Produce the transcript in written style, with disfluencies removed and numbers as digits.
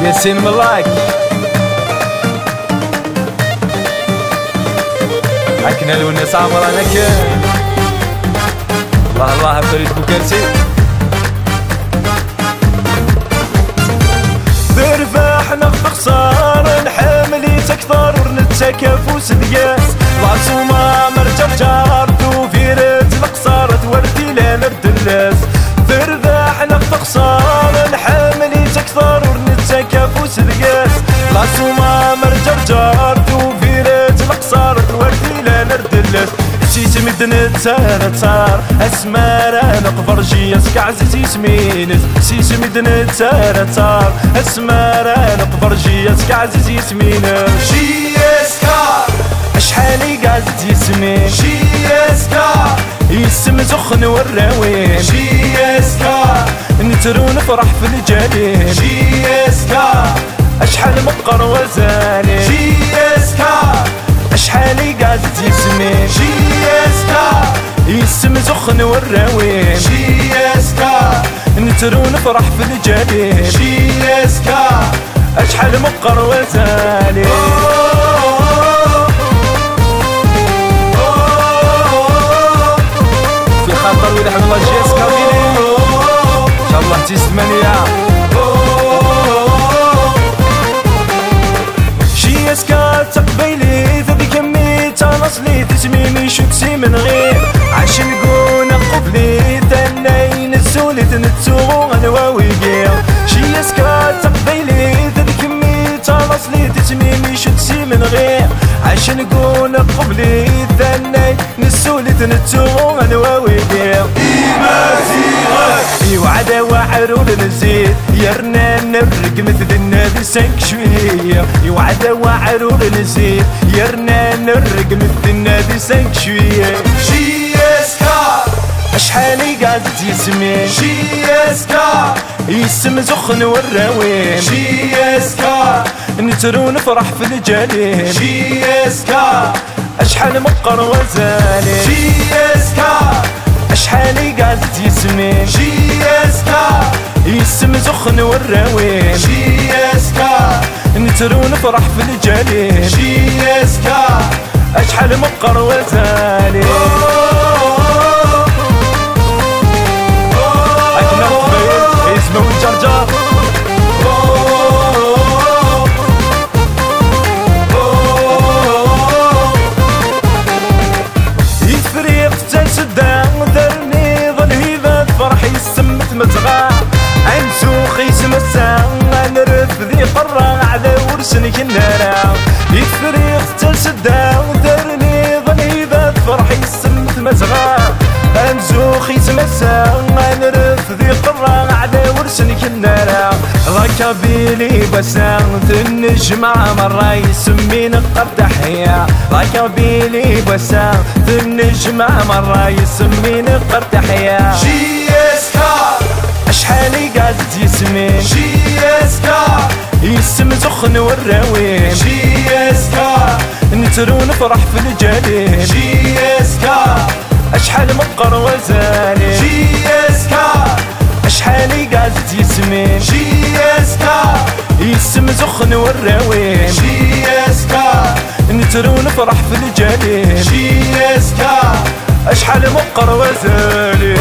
ياسين ملاك حكنا الوناس عمرنا كان الله الله فريد بوكرسي ذرفاحنا في خسارة نحاملي تكثر ونتكافوس دياس العصومة مرجرجار توفيرت القصارة توردي لا نردلاس ذرفاحنا في خسارة نحاملي تكثر ونتكافوس دياس العصومة مرجرجار توفيرت القصارة توردي لا نردلاس سيسمي دنتار تار اسمارا نقفر جياس كعزيز يسمينس سيسمي دنتار تار اسمارا نقفر جياس كعزيز يسمينس جياسكا اشحالي قازت يسمين جياسكا يسم زخن والراوين جياسكا نترو نفرح في الجليل جياسكا اشحال مقر وزاني جياسكا اشحالي قازت يسمين جياسكا يسم زخن والراوين جياسكا نترو نفرح في الجليل جياسكا اشحال مقر وزاني في خاطر ولي حمد الله جياسكا ويلي ان شاء الله تيستمانية جياسكا تقبيلي ذبي كمي تنصلي تسميمي شكسي من غير عاش نقول قبلي تنين السولي تنتسوغو غنواوي قير جياسكا تقبيلي ذبي كمي تنصلي تسميمي شكسي من غير عاش نقول قبلي تنين السولي تنتسوغو غنواوي قير يوعد وعرول نزيد يرنا نرق مثل النادي سنك شوية يوعد وعرول نزيد يرنا نرق مثل النادي سنك شوية جياسكا اشحالي قازت يسمين جياسكا يسم زخن والراوين جياسكا نترو نفرح في الجليل جياسكا اشحال مقر وزاني جياسكا اشحالي قازت يسمين جياسكا يسم زخن والراوين جياسكا نترو نفرح في الجليل جياسكا اشحال مقر وزاني اكنا قبيل اسمه الجرجر يفريق تنسدان درني ظل هيبات فرحي السمت متغا عين سوقي سمسا نرف ذي قرا على ورسن كنارا يفريق تنسدان درني ظل هيبات فرحي السمت متغا عين سوقي سمسا نرف ذي قرا على ورسن كنارا ركبيلي بسانت النجمة مرة يسمين قرتحية ركبيلي بسانت النجمة مرة يسمين قرتحية جياسكا اشحالي قازت يسمين جياسكا يسم زخن والراوين جياسكا نترو نفرح في الجليل جياسكا اشحال مقر وزاني جياسكا اشحالي قازت يسمين جياسكا يسم زخن والراوين جياسكا نترو نفرح في الجليل جياسكا اشحال مقر وزاني